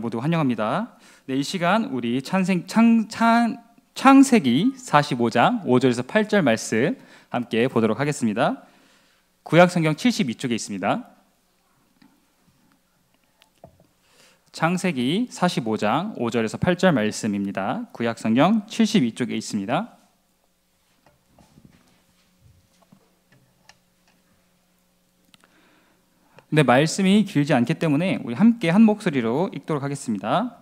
모두 환영합니다. 네, 이 시간 우리 창세기 45장 5절에서 8절 말씀 함께 보도록 하겠습니다. 구약성경 72쪽에 있습니다. 창세기 45장 5절에서 8절 말씀입니다. 구약성경 72쪽에 있습니다. 네, 말씀이 길지 않기 때문에 우리 함께 한 목소리로 읽도록 하겠습니다.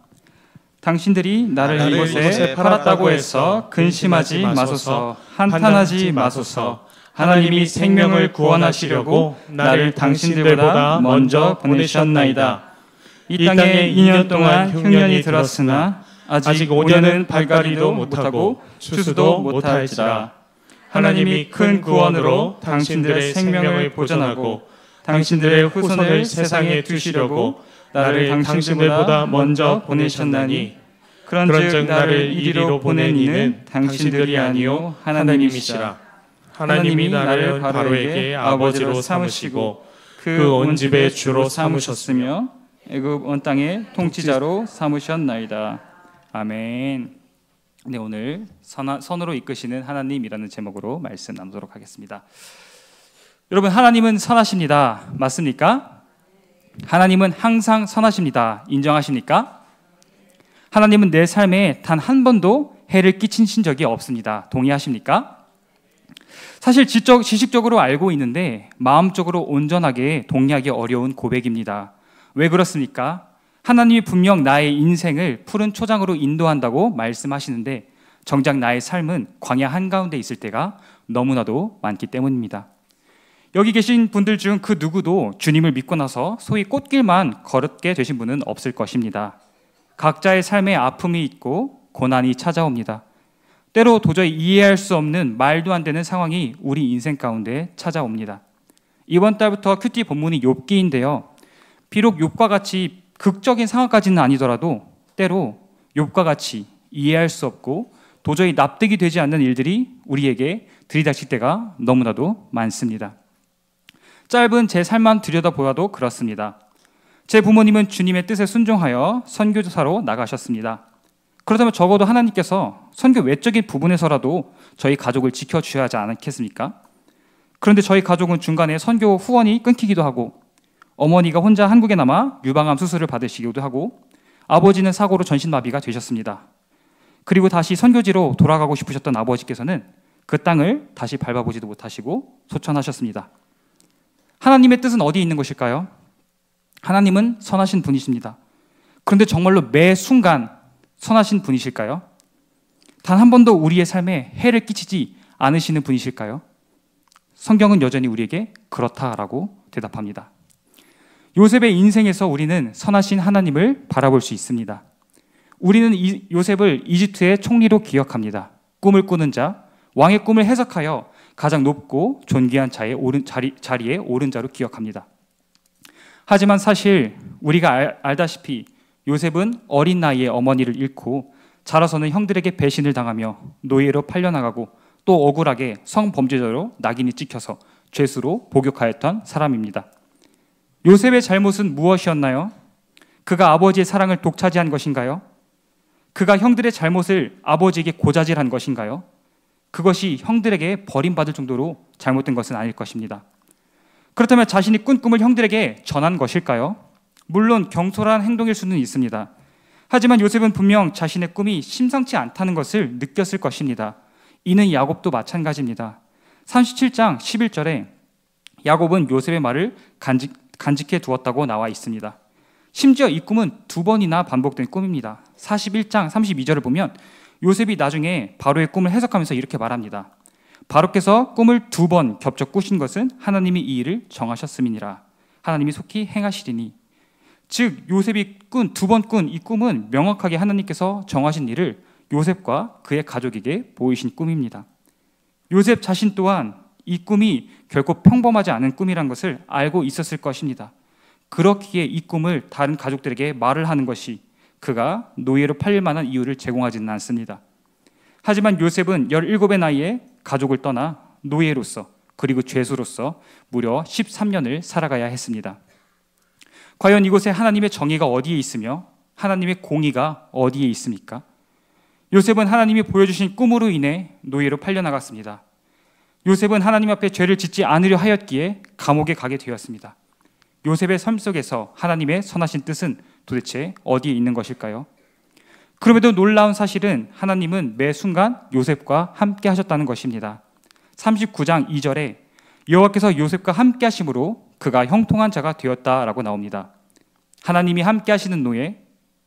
당신들이 나를 이곳에 팔았다고 해서 근심하지 마소서, 한탄하지 마소서. 하나님이 생명을 구원하시려고 나를 당신들보다 먼저 보내셨나이다. 이 땅에 2년 동안 흉년이 들었으나 아직 5년은 발가리도 못하고 추수도 못할지라. 하나님이 큰 구원으로 당신들의 생명을 보존하고 당신들의 후손을 세상에 두시려고 나를 당신들보다 먼저 보내셨나니 그런즉 나를 이리로 보낸 이는 당신들이 아니요 하나님이시라. 하나님이 나를 바로에게 아버지로 삼으시고 그 온 집의 주로 삼으셨으며 애굽 온 땅의 통치자로 삼으셨나이다. 아멘. 네, 오늘 선으로 이끄시는 하나님이라는 제목으로 말씀 나누도록 하겠습니다. 여러분, 하나님은 선하십니다. 맞습니까? 하나님은 항상 선하십니다. 인정하십니까? 하나님은 내 삶에 단 한 번도 해를 끼치신 적이 없습니다. 동의하십니까? 사실 지식적으로 알고 있는데 마음적으로 온전하게 동의하기 어려운 고백입니다. 왜 그렇습니까? 하나님이 분명 나의 인생을 푸른 초장으로 인도한다고 말씀하시는데 정작 나의 삶은 광야 한가운데 있을 때가 너무나도 많기 때문입니다. 여기 계신 분들 중 그 누구도 주님을 믿고 나서 소위 꽃길만 걸었게 되신 분은 없을 것입니다. 각자의 삶에 아픔이 있고 고난이 찾아옵니다. 때로 도저히 이해할 수 없는 말도 안 되는 상황이 우리 인생 가운데 찾아옵니다. 이번 달부터 큐티 본문이 욥기인데요. 비록 욥과 같이 극적인 상황까지는 아니더라도 때로 욥과 같이 이해할 수 없고 도저히 납득이 되지 않는 일들이 우리에게 들이닥칠 때가 너무나도 많습니다. 짧은 제 삶만 들여다보아도 그렇습니다. 제 부모님은 주님의 뜻에 순종하여 선교사로 나가셨습니다. 그렇다면 적어도 하나님께서 선교 외적인 부분에서라도 저희 가족을 지켜주셔야 하지 않겠습니까? 그런데 저희 가족은 중간에 선교 후원이 끊기기도 하고 어머니가 혼자 한국에 남아 유방암 수술을 받으시기도 하고 아버지는 사고로 전신마비가 되셨습니다. 그리고 다시 선교지로 돌아가고 싶으셨던 아버지께서는 그 땅을 다시 밟아보지도 못하시고 소천하셨습니다. 하나님의 뜻은 어디에 있는 것일까요? 하나님은 선하신 분이십니다. 그런데 정말로 매 순간 선하신 분이실까요? 단 한 번도 우리의 삶에 해를 끼치지 않으시는 분이실까요? 성경은 여전히 우리에게 그렇다라고 대답합니다. 요셉의 인생에서 우리는 선하신 하나님을 바라볼 수 있습니다. 우리는 요셉을 이집트의 총리로 기억합니다. 꿈을 꾸는 자, 왕의 꿈을 해석하여 가장 높고 존귀한 자리에 오른 자로 기억합니다. 하지만 사실 우리가 알다시피 요셉은 어린 나이에 어머니를 잃고 자라서는 형들에게 배신을 당하며 노예로 팔려나가고 또 억울하게 성범죄자로 낙인이 찍혀서 죄수로 복역하였던 사람입니다. 요셉의 잘못은 무엇이었나요? 그가 아버지의 사랑을 독차지한 것인가요? 그가 형들의 잘못을 아버지에게 고자질한 것인가요? 그것이 형들에게 버림받을 정도로 잘못된 것은 아닐 것입니다. 그렇다면 자신이 꾼 꿈을 형들에게 전한 것일까요? 물론 경솔한 행동일 수는 있습니다. 하지만 요셉은 분명 자신의 꿈이 심상치 않다는 것을 느꼈을 것입니다. 이는 야곱도 마찬가지입니다. 37장 11절에 야곱은 요셉의 말을 간직해 두었다고 나와 있습니다. 심지어 이 꿈은 2번이나 반복된 꿈입니다. 41장 32절을 보면 요셉이 나중에 바로의 꿈을 해석하면서 이렇게 말합니다. 바로께서 꿈을 2번 겹쳐 꾸신 것은 하나님이 이 일을 정하셨음이니라. 하나님이 속히 행하시리니. 즉 요셉이 2번 꾼 이 꿈은 명확하게 하나님께서 정하신 일을 요셉과 그의 가족에게 보이신 꿈입니다. 요셉 자신 또한 이 꿈이 결코 평범하지 않은 꿈이란 것을 알고 있었을 것입니다. 그렇기에 이 꿈을 다른 가족들에게 말을 하는 것이 그가 노예로 팔릴 만한 이유를 제공하지는 않습니다. 하지만 요셉은 17의 나이에 가족을 떠나 노예로서 그리고 죄수로서 무려 13년을 살아가야 했습니다. 과연 이곳에 하나님의 정의가 어디에 있으며 하나님의 공의가 어디에 있습니까? 요셉은 하나님이 보여주신 꿈으로 인해 노예로 팔려나갔습니다. 요셉은 하나님 앞에 죄를 짓지 않으려 하였기에 감옥에 가게 되었습니다. 요셉의 삶 속에서 하나님의 선하신 뜻은 도대체 어디에 있는 것일까요? 그럼에도 놀라운 사실은 하나님은 매 순간 요셉과 함께 하셨다는 것입니다. 39장 2절에 여호와께서 요셉과 함께 하심으로 그가 형통한 자가 되었다라고 나옵니다. 하나님이 함께 하시는 노예,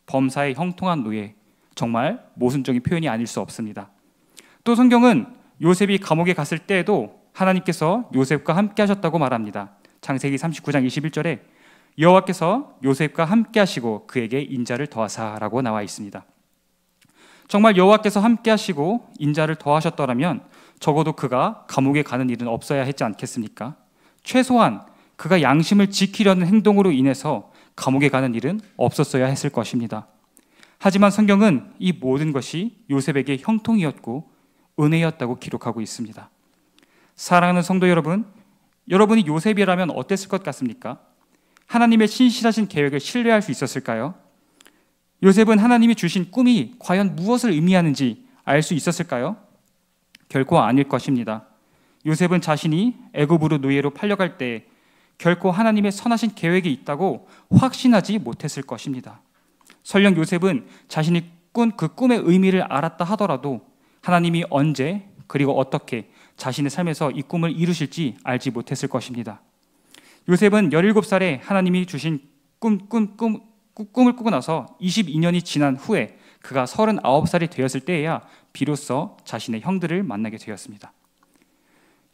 범사에 형통한 노예, 정말 모순적인 표현이 아닐 수 없습니다. 또 성경은 요셉이 감옥에 갔을 때에도 하나님께서 요셉과 함께 하셨다고 말합니다. 창세기 39장 21절에 여호와께서 요셉과 함께 하시고 그에게 인자를 더하사라고 나와 있습니다. 정말 여호와께서 함께 하시고 인자를 더하셨더라면 적어도 그가 감옥에 가는 일은 없어야 했지 않겠습니까? 최소한 그가 양심을 지키려는 행동으로 인해서 감옥에 가는 일은 없었어야 했을 것입니다. 하지만 성경은 이 모든 것이 요셉에게 형통이었고 은혜였다고 기록하고 있습니다. 사랑하는 성도 여러분, 여러분이 요셉이라면 어땠을 것 같습니까? 하나님의 신실하신 계획을 신뢰할 수 있었을까요? 요셉은 하나님이 주신 꿈이 과연 무엇을 의미하는지 알 수 있었을까요? 결코 아닐 것입니다. 요셉은 자신이 애굽으로 노예로 팔려갈 때 결코 하나님의 선하신 계획이 있다고 확신하지 못했을 것입니다. 설령 요셉은 자신이 꾼 그 꿈의 의미를 알았다 하더라도 하나님이 언제 그리고 어떻게 자신의 삶에서 이 꿈을 이루실지 알지 못했을 것입니다. 요셉은 17살에 하나님이 주신 꿈을 꾸고 나서 22년이 지난 후에 그가 39살이 되었을 때에야 비로소 자신의 형들을 만나게 되었습니다.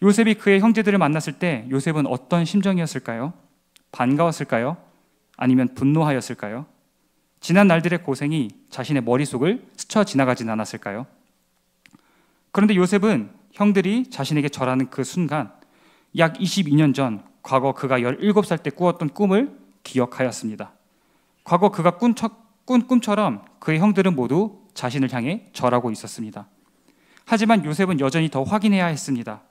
요셉이 그의 형제들을 만났을 때 요셉은 어떤 심정이었을까요? 반가웠을까요? 아니면 분노하였을까요? 지난 날들의 고생이 자신의 머릿속을 스쳐 지나가진 않았을까요? 그런데 요셉은 형들이 자신에게 절하는 그 순간 약 22년 전 과거 그가 17살 때 꾸었던 꿈을 기억하였습니다. 과거 그가 꾼 꿈처럼 그의 형들은 모두 자신을 향해 절하고 있었습니다. 하지만 요셉은 여전히 더 확인해야 했습니다.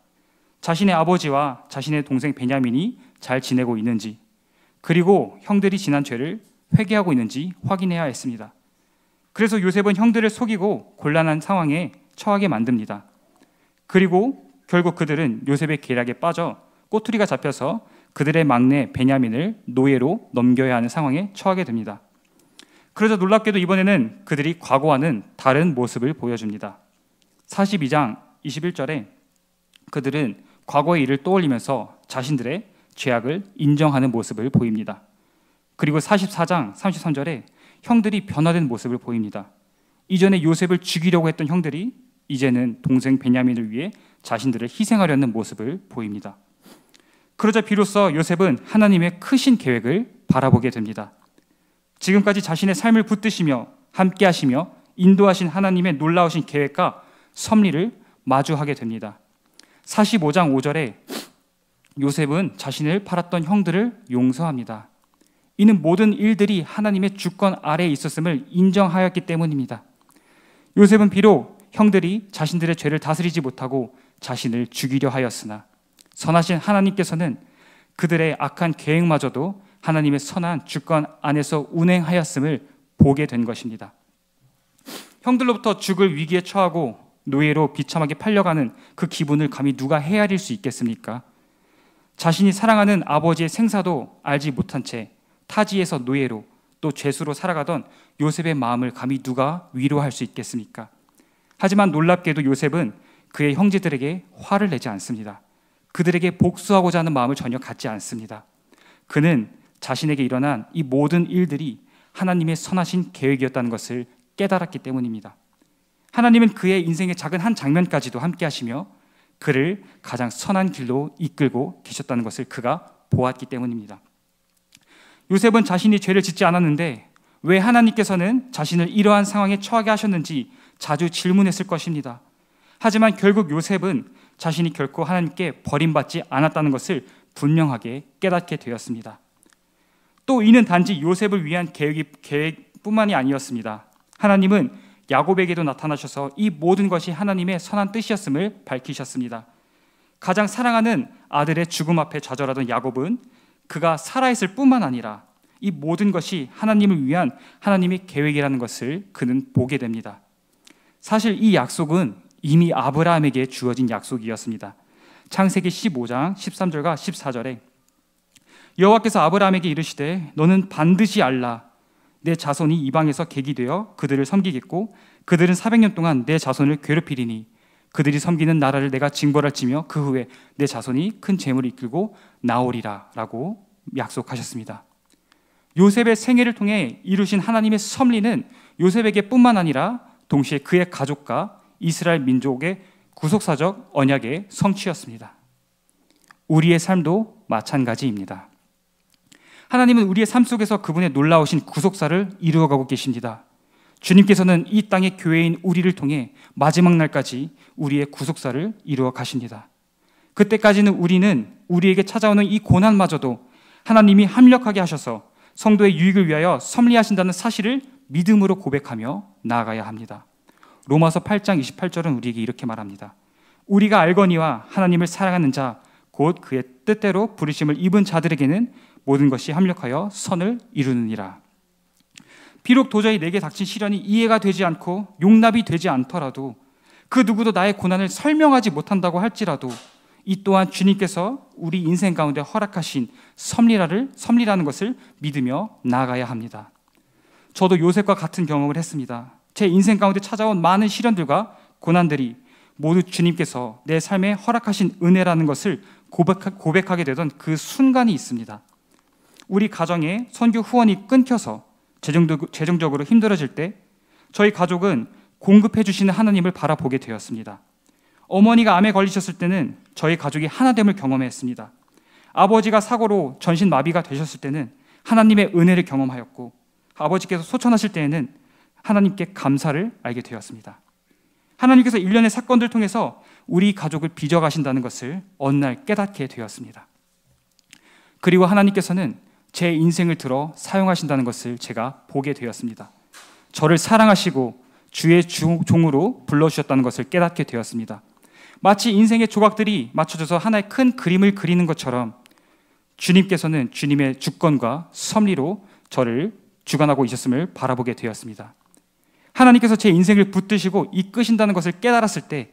자신의 아버지와 자신의 동생 베냐민이 잘 지내고 있는지, 그리고 형들이 지난 죄를 회개하고 있는지 확인해야 했습니다. 그래서 요셉은 형들을 속이고 곤란한 상황에 처하게 만듭니다. 그리고 결국 그들은 요셉의 계략에 빠져 꼬투리가 잡혀서 그들의 막내 베냐민을 노예로 넘겨야 하는 상황에 처하게 됩니다. 그러자 놀랍게도 이번에는 그들이 과거와는 다른 모습을 보여줍니다. 42장 21절에 그들은 과거의 일을 떠올리면서 자신들의 죄악을 인정하는 모습을 보입니다. 그리고 44장 33절에 형들이 변화된 모습을 보입니다. 이전에 요셉을 죽이려고 했던 형들이 이제는 동생 베냐민을 위해 자신들을 희생하려는 모습을 보입니다. 그러자 비로소 요셉은 하나님의 크신 계획을 바라보게 됩니다. 지금까지 자신의 삶을 붙드시며 함께 하시며 인도하신 하나님의 놀라우신 계획과 섭리를 마주하게 됩니다. 45장 5절에 요셉은 자신을 팔았던 형들을 용서합니다. 이는 모든 일들이 하나님의 주권 아래에 있었음을 인정하였기 때문입니다. 요셉은 비록 형들이 자신들의 죄를 다스리지 못하고 자신을 죽이려 하였으나 선하신 하나님께서는 그들의 악한 계획마저도 하나님의 선한 주권 안에서 운행하였음을 보게 된 것입니다. 형들로부터 죽을 위기에 처하고 노예로 비참하게 팔려가는 그 기분을 감히 누가 헤아릴 수 있겠습니까? 자신이 사랑하는 아버지의 생사도 알지 못한 채 타지에서 노예로 또 죄수로 살아가던 요셉의 마음을 감히 누가 위로할 수 있겠습니까? 하지만 놀랍게도 요셉은 그의 형제들에게 화를 내지 않습니다. 그들에게 복수하고자 하는 마음을 전혀 갖지 않습니다. 그는 자신에게 일어난 이 모든 일들이 하나님의 선하신 계획이었다는 것을 깨달았기 때문입니다. 하나님은 그의 인생의 작은 한 장면까지도 함께 하시며 그를 가장 선한 길로 이끌고 계셨다는 것을 그가 보았기 때문입니다. 요셉은 자신이 죄를 짓지 않았는데 왜 하나님께서는 자신을 이러한 상황에 처하게 하셨는지 자주 질문했을 것입니다. 하지만 결국 요셉은 자신이 결코 하나님께 버림받지 않았다는 것을 분명하게 깨닫게 되었습니다. 또 이는 단지 요셉을 위한 계획뿐만이 아니었습니다. 하나님은 야곱에게도 나타나셔서 이 모든 것이 하나님의 선한 뜻이었음을 밝히셨습니다. 가장 사랑하는 아들의 죽음 앞에 좌절하던 야곱은 그가 살아있을 뿐만 아니라 이 모든 것이 하나님을 위한 하나님의 계획이라는 것을 그는 보게 됩니다. 사실 이 약속은 이미 아브라함에게 주어진 약속이었습니다. 창세기 15장 13절과 14절에 여호와께서 아브라함에게 이르시되 너는 반드시 알라. 내 자손이 이방에서 객이 되어 그들을 섬기겠고 그들은 400년 동안 내 자손을 괴롭히리니 그들이 섬기는 나라를 내가 징벌할지며 그 후에 내 자손이 큰 재물을 이끌고 나오리라 라고 약속하셨습니다. 요셉의 생애를 통해 이루신 하나님의 섭리는 요셉에게 뿐만 아니라 동시에 그의 가족과 이스라엘 민족의 구속사적 언약의 성취였습니다. 우리의 삶도 마찬가지입니다. 하나님은 우리의 삶 속에서 그분의 놀라우신 구속사를 이루어가고 계십니다. 주님께서는 이 땅의 교회인 우리를 통해 마지막 날까지 우리의 구속사를 이루어 가십니다. 그때까지는 우리는 우리에게 찾아오는 이 고난마저도 하나님이 합력하게 하셔서 성도의 유익을 위하여 섭리하신다는 사실을 믿음으로 고백하며 나아가야 합니다. 로마서 8장 28절은 우리에게 이렇게 말합니다. 우리가 알거니와 하나님을 사랑하는 자 곧 그의 뜻대로 부르심을 입은 자들에게는 모든 것이 합력하여 선을 이루느니라. 비록 도저히 내게 닥친 시련이 이해가 되지 않고 용납이 되지 않더라도 그 누구도 나의 고난을 설명하지 못한다고 할지라도 이 또한 주님께서 우리 인생 가운데 허락하신 섭리라는 것을 믿으며 나아가야 합니다. 저도 요셉과 같은 경험을 했습니다. 제 인생 가운데 찾아온 많은 시련들과 고난들이 모두 주님께서 내 삶에 허락하신 은혜라는 것을 고백하게 되던 그 순간이 있습니다. 우리 가정에 선교 후원이 끊겨서 재정적으로 힘들어질 때 저희 가족은 공급해 주시는 하나님을 바라보게 되었습니다. 어머니가 암에 걸리셨을 때는 저희 가족이 하나됨을 경험했습니다. 아버지가 사고로 전신마비가 되셨을 때는 하나님의 은혜를 경험하였고 아버지께서 소천하실 때에는 하나님께 감사를 알게 되었습니다. 하나님께서 일련의 사건들을 통해서 우리 가족을 빚어가신다는 것을 어느 날 깨닫게 되었습니다. 그리고 하나님께서는 제 인생을 들어 사용하신다는 것을 제가 보게 되었습니다. 저를 사랑하시고 주의 종으로 불러주셨다는 것을 깨닫게 되었습니다. 마치 인생의 조각들이 맞춰져서 하나의 큰 그림을 그리는 것처럼 주님께서는 주님의 주권과 섭리로 저를 주관하고 있었음을 바라보게 되었습니다. 하나님께서 제 인생을 붙드시고 이끄신다는 것을 깨달았을 때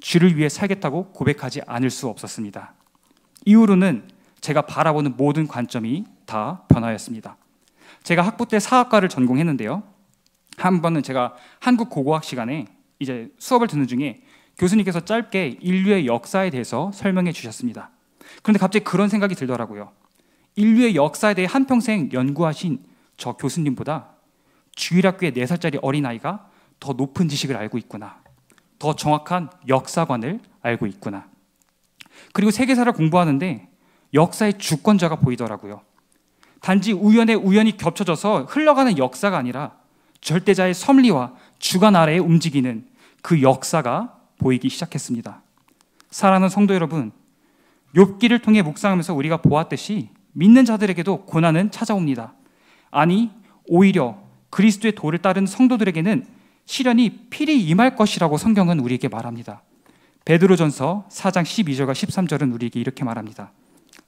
주를 위해 살겠다고 고백하지 않을 수 없었습니다. 이후로는 제가 바라보는 모든 관점이 다 변화했습니다. 제가 학부 때 사학과를 전공했는데요. 한 번은 제가 한국 고고학 시간에 이제 수업을 듣는 중에 교수님께서 짧게 인류의 역사에 대해서 설명해 주셨습니다. 그런데 갑자기 그런 생각이 들더라고요. 인류의 역사에 대해 한평생 연구하신 저 교수님보다 주일학교의 4살짜리 어린아이가 더 높은 지식을 알고 있구나. 더 정확한 역사관을 알고 있구나. 그리고 세계사를 공부하는데 역사의 주권자가 보이더라고요. 단지 우연히 겹쳐져서 흘러가는 역사가 아니라 절대자의 섭리와 주관 아래에 움직이는 그 역사가 보이기 시작했습니다. 사랑하는 성도 여러분, 욥기를 통해 묵상하면서 우리가 보았듯이 믿는 자들에게도 고난은 찾아옵니다. 아니, 오히려 그리스도의 도를 따른 성도들에게는 시련이 필히 임할 것이라고 성경은 우리에게 말합니다. 베드로전서 4장 12절과 13절은 우리에게 이렇게 말합니다.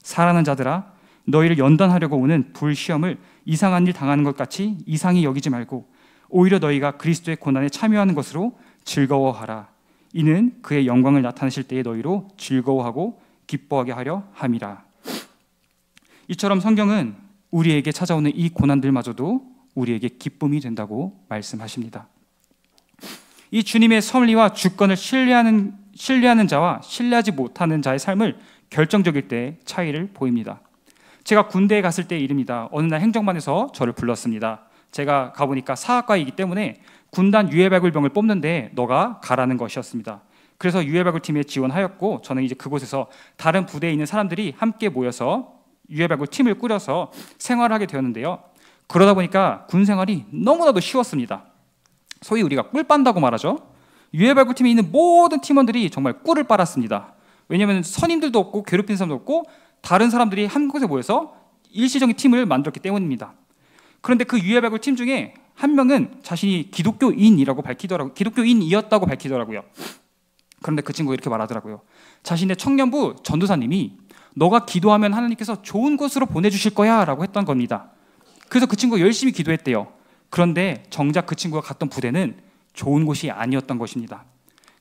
사랑하는 자들아, 너희를 연단하려고 오는 불시험을 이상한 일 당하는 것 같이 이상히 여기지 말고 오히려 너희가 그리스도의 고난에 참여하는 것으로 즐거워하라. 이는 그의 영광을 나타내실 때에 너희로 즐거워하고 기뻐하게 하려 함이라. 이처럼 성경은 우리에게 찾아오는 이 고난들마저도 우리에게 기쁨이 된다고 말씀하십니다. 이 주님의 섭리와 주권을 신뢰하는 자와 신뢰하지 못하는 자의 삶을 결정적일 때 차이를 보입니다. 제가 군대에 갔을 때의 일입니다. 어느 날 행정반에서 저를 불렀습니다. 제가 가보니까 사학과이기 때문에 군단 유해발굴병을 뽑는데 너가 가라는 것이었습니다. 그래서 유해발굴팀에 지원하였고 저는 이제 그곳에서 다른 부대에 있는 사람들이 함께 모여서 유해발굴 팀을 꾸려서 생활을 하게 되었는데요. 그러다 보니까 군 생활이 너무나도 쉬웠습니다. 소위 우리가 꿀 빤다고 말하죠. 유해발굴팀에 있는 모든 팀원들이 정말 꿀을 빨았습니다. 왜냐하면 선임들도 없고 괴롭힌 사람도 없고 다른 사람들이 한 곳에 모여서 일시적인 팀을 만들었기 때문입니다. 그런데 그 유해발굴 팀 중에 한 명은 자신이 기독교인이었다고 밝히더라고요. 그런데 그 친구가 이렇게 말하더라고요. 자신의 청년부 전도사님이 너가 기도하면 하나님께서 좋은 곳으로 보내주실 거야 라고 했던 겁니다. 그래서 그 친구가 열심히 기도했대요. 그런데 정작 그 친구가 갔던 부대는 좋은 곳이 아니었던 것입니다.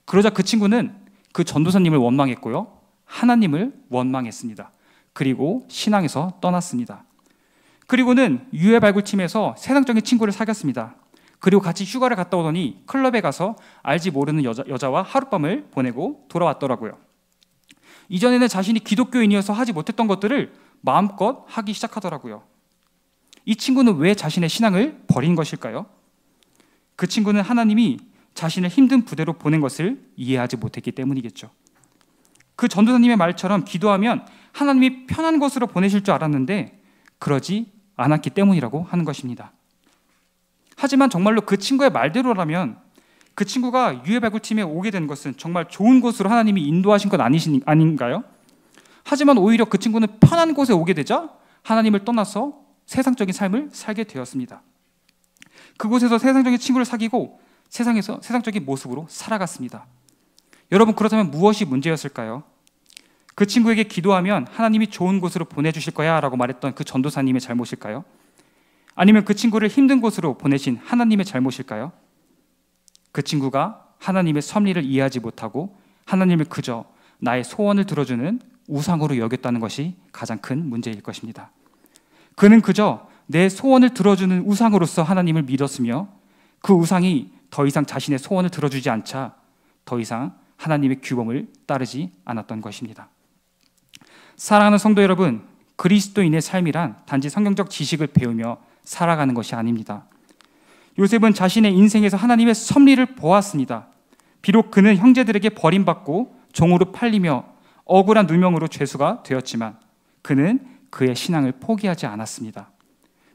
그러자 그 친구는 그 전도사님을 원망했고요, 하나님을 원망했습니다. 그리고 신앙에서 떠났습니다. 그리고는 유해 발굴팀에서 세상적인 친구를 사귀었습니다. 그리고 같이 휴가를 갔다 오더니 클럽에 가서 알지 모르는 여자와 하룻밤을 보내고 돌아왔더라고요. 이전에는 자신이 기독교인이어서 하지 못했던 것들을 마음껏 하기 시작하더라고요. 이 친구는 왜 자신의 신앙을 버린 것일까요? 그 친구는 하나님이 자신을 힘든 부대로 보낸 것을 이해하지 못했기 때문이겠죠. 그 전도사님의 말처럼 기도하면 하나님이 편한 곳으로 보내실 줄 알았는데 그러지 않았기 때문이라고 하는 것입니다. 하지만 정말로 그 친구의 말대로라면 그 친구가 유해발굴팀에 오게 된 것은 정말 좋은 곳으로 하나님이 인도하신 것 아닌가요? 하지만 오히려 그 친구는 편한 곳에 오게 되자 하나님을 떠나서 세상적인 삶을 살게 되었습니다. 그곳에서 세상적인 친구를 사귀고 세상에서 세상적인 모습으로 살아갔습니다. 여러분, 그렇다면 무엇이 문제였을까요? 그 친구에게 기도하면 하나님이 좋은 곳으로 보내주실 거야 라고 말했던 그 전도사님의 잘못일까요? 아니면 그 친구를 힘든 곳으로 보내신 하나님의 잘못일까요? 그 친구가 하나님의 섭리를 이해하지 못하고 하나님을 그저 나의 소원을 들어주는 우상으로 여겼다는 것이 가장 큰 문제일 것입니다. 그는 그저 내 소원을 들어주는 우상으로서 하나님을 믿었으며 그 우상이 더 이상 자신의 소원을 들어주지 않자 더 이상 하나님의 규범을 따르지 않았던 것입니다. 사랑하는 성도 여러분, 그리스도인의 삶이란 단지 성경적 지식을 배우며 살아가는 것이 아닙니다. 요셉은 자신의 인생에서 하나님의 섭리를 보았습니다. 비록 그는 형제들에게 버림받고 종으로 팔리며 억울한 누명으로 죄수가 되었지만 그는 그의 신앙을 포기하지 않았습니다.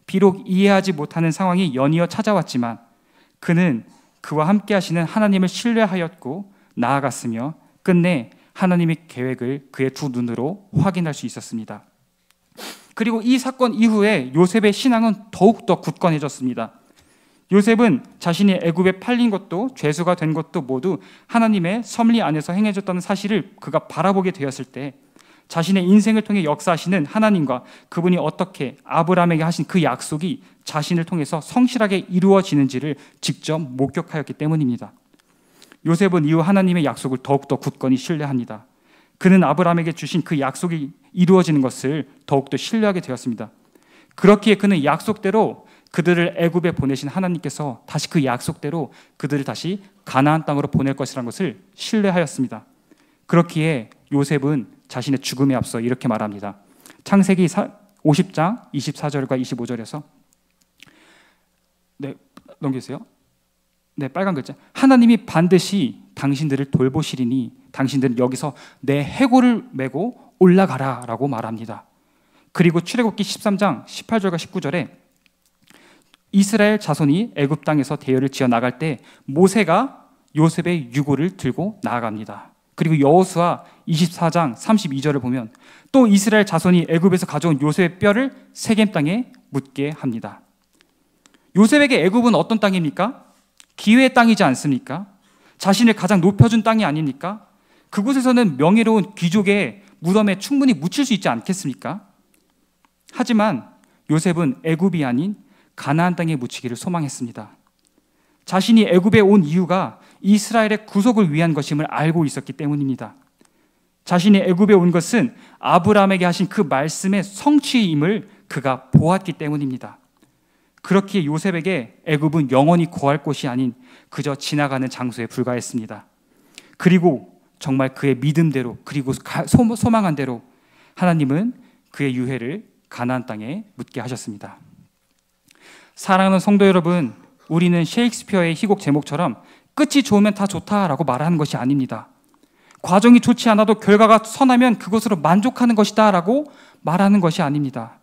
비록 이해하지 못하는 상황이 연이어 찾아왔지만 그는 그와 함께 하시는 하나님을 신뢰하였고 나아갔으며 끝내 하나님의 계획을 그의 두 눈으로 확인할 수 있었습니다. 그리고 이 사건 이후에 요셉의 신앙은 더욱더 굳건해졌습니다. 요셉은 자신이 애굽에 팔린 것도 죄수가 된 것도 모두 하나님의 섭리 안에서 행해졌다는 사실을 그가 바라보게 되었을 때 자신의 인생을 통해 역사하시는 하나님과 그분이 어떻게 아브라함에게 하신 그 약속이 자신을 통해서 성실하게 이루어지는지를 직접 목격하였기 때문입니다. 요셉은 이후 하나님의 약속을 더욱더 굳건히 신뢰합니다. 그는 아브라함에게 주신 그 약속이 이루어지는 것을 더욱더 신뢰하게 되었습니다. 그렇기에 그는 약속대로 그들을 애굽에 보내신 하나님께서 다시 그 약속대로 그들을 다시 가나안 땅으로 보낼 것이라는 것을 신뢰하였습니다. 그렇기에 요셉은 자신의 죽음에 앞서 이렇게 말합니다. 창세기 50장 24절과 25절에서 넘겨주세요. 빨간 글자. 하나님이 반드시 당신들을 돌보시리니 당신들은 여기서 내 해골을 메고 올라가라 라고 말합니다. 그리고 출애굽기 13장 18절과 19절에 이스라엘 자손이 애굽 땅에서 대열을 지어 나갈 때 모세가 요셉의 유골을 들고 나아갑니다. 그리고 여호수아 24장 32절을 보면 또 이스라엘 자손이 애굽에서 가져온 요셉의 뼈를 세겜 땅에 묻게 합니다. 요셉에게 애굽은 어떤 땅입니까? 기회의 땅이지 않습니까? 자신을 가장 높여준 땅이 아닙니까? 그곳에서는 명예로운 귀족의 무덤에 충분히 묻힐 수 있지 않겠습니까? 하지만 요셉은 애굽이 아닌 가나안 땅에 묻히기를 소망했습니다. 자신이 애굽에 온 이유가 이스라엘의 구속을 위한 것임을 알고 있었기 때문입니다. 자신이 애굽에 온 것은 아브라함에게 하신 그 말씀의 성취임을 그가 보았기 때문입니다. 그렇기에 요셉에게 애굽은 영원히 거할 곳이 아닌 그저 지나가는 장소에 불과했습니다. 그리고 정말 그의 믿음대로 그리고 소망한 대로 하나님은 그의 유해를 가나안 땅에 묻게 하셨습니다. 사랑하는 성도 여러분, 우리는 셰익스피어의 희곡 제목처럼 끝이 좋으면 다 좋다라고 말하는 것이 아닙니다. 과정이 좋지 않아도 결과가 선하면 그것으로 만족하는 것이다 라고 말하는 것이 아닙니다.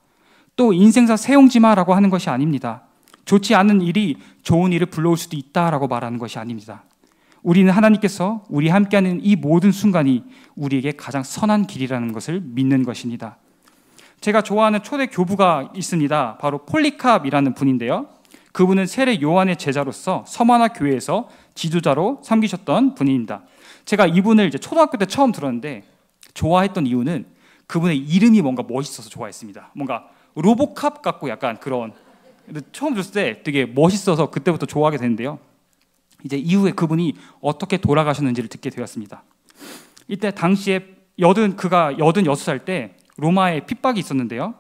또 인생사 세용지마라고 하는 것이 아닙니다. 좋지 않은 일이 좋은 일을 불러올 수도 있다라고 말하는 것이 아닙니다. 우리는 하나님께서 우리 함께하는 이 모든 순간이 우리에게 가장 선한 길이라는 것을 믿는 것입니다. 제가 좋아하는 초대 교부가 있습니다. 바로 폴리캅이라는 분인데요. 그분은 세례 요한의 제자로서 서머나 교회에서 지도자로 섬기셨던 분입니다. 제가 이분을 이제 초등학교 때 처음 들었는데 좋아했던 이유는 그분의 이름이 뭔가 멋있어서 좋아했습니다. 뭔가 로보캅 같고 약간 그런 근데 처음 들었을 때 되게 멋있어서 그때부터 좋아하게 되는데요. 이제 이후에 그분이 어떻게 돌아가셨는지를 듣게 되었습니다. 이때 당시에 그가 86살 때 로마에 핍박이 있었는데요.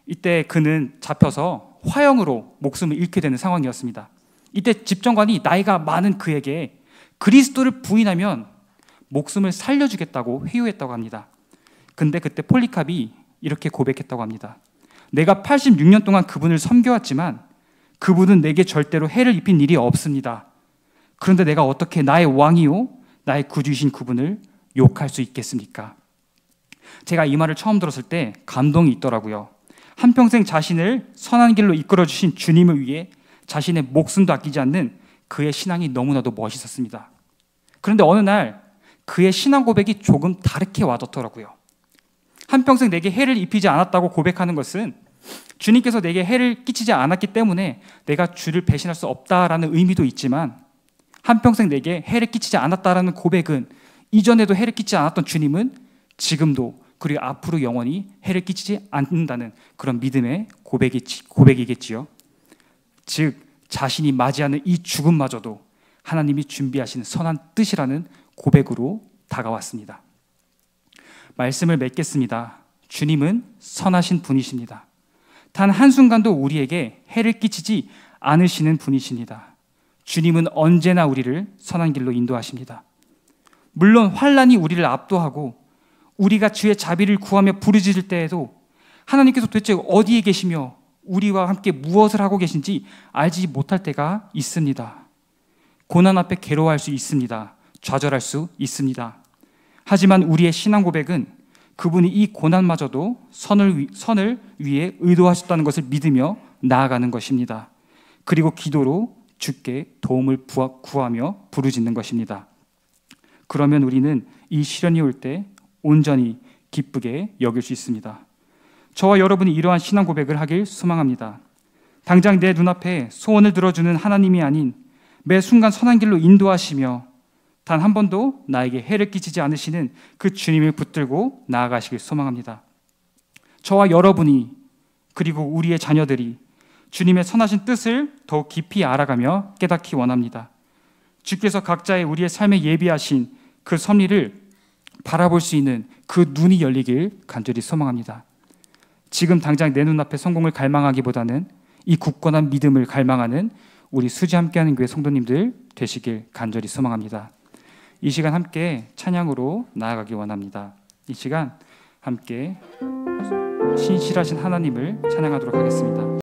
이때 그는 잡혀서 화형으로 목숨을 잃게 되는 상황이었습니다. 이때 집정관이 나이가 많은 그에게 그리스도를 부인하면 목숨을 살려주겠다고 회유했다고 합니다. 근데 그때 폴리캅이 이렇게 고백했다고 합니다. 내가 86년 동안 그분을 섬겨왔지만 그분은 내게 절대로 해를 입힌 일이 없습니다. 그런데 내가 어떻게 나의 왕이요 나의 구주이신 그분을 욕할 수 있겠습니까? 제가 이 말을 처음 들었을 때 감동이 있더라고요. 한평생 자신을 선한 길로 이끌어주신 주님을 위해 자신의 목숨도 아끼지 않는 그의 신앙이 너무나도 멋있었습니다. 그런데 어느 날 그의 신앙 고백이 조금 다르게 와닿더라고요. 한평생 내게 해를 입히지 않았다고 고백하는 것은 주님께서 내게 해를 끼치지 않았기 때문에 내가 주를 배신할 수 없다라는 의미도 있지만, 한평생 내게 해를 끼치지 않았다라는 고백은 이전에도 해를 끼치지 않았던 주님은 지금도 그리고 앞으로 영원히 해를 끼치지 않는다는 그런 믿음의 고백이겠지요. 즉 자신이 맞이하는 이 죽음마저도 하나님이 준비하시는 선한 뜻이라는 고백으로 다가왔습니다. 말씀을 맺겠습니다. 주님은 선하신 분이십니다. 단 한순간도 우리에게 해를 끼치지 않으시는 분이십니다. 주님은 언제나 우리를 선한 길로 인도하십니다. 물론 환난이 우리를 압도하고 우리가 주의 자비를 구하며 부르짖을 때에도 하나님께서 도대체 어디에 계시며 우리와 함께 무엇을 하고 계신지 알지 못할 때가 있습니다. 고난 앞에 괴로워할 수 있습니다. 좌절할 수 있습니다. 하지만 우리의 신앙 고백은 그분이 이 고난마저도 선을 위해 의도하셨다는 것을 믿으며 나아가는 것입니다. 그리고 기도로 주께 도움을 구하며 부르짖는 것입니다. 그러면 우리는 이 시련이 올 때 온전히 기쁘게 여길 수 있습니다. 저와 여러분이 이러한 신앙 고백을 하길 소망합니다. 당장 내 눈앞에 소원을 들어주는 하나님이 아닌 매 순간 선한 길로 인도하시며 단 한 번도 나에게 해를 끼치지 않으시는 그 주님을 붙들고 나아가시길 소망합니다. 저와 여러분이 그리고 우리의 자녀들이 주님의 선하신 뜻을 더욱 깊이 알아가며 깨닫기 원합니다. 주께서 각자의 우리의 삶에 예비하신 그 섭리를 바라볼 수 있는 그 눈이 열리길 간절히 소망합니다. 지금 당장 내 눈앞에 성공을 갈망하기보다는 이 굳건한 믿음을 갈망하는 우리 수지 함께하는 교회 성도님들 되시길 간절히 소망합니다. 이 시간 함께 찬양으로 나아가기 원합니다. 이 시간 함께 신실하신 하나님을 찬양하도록 하겠습니다.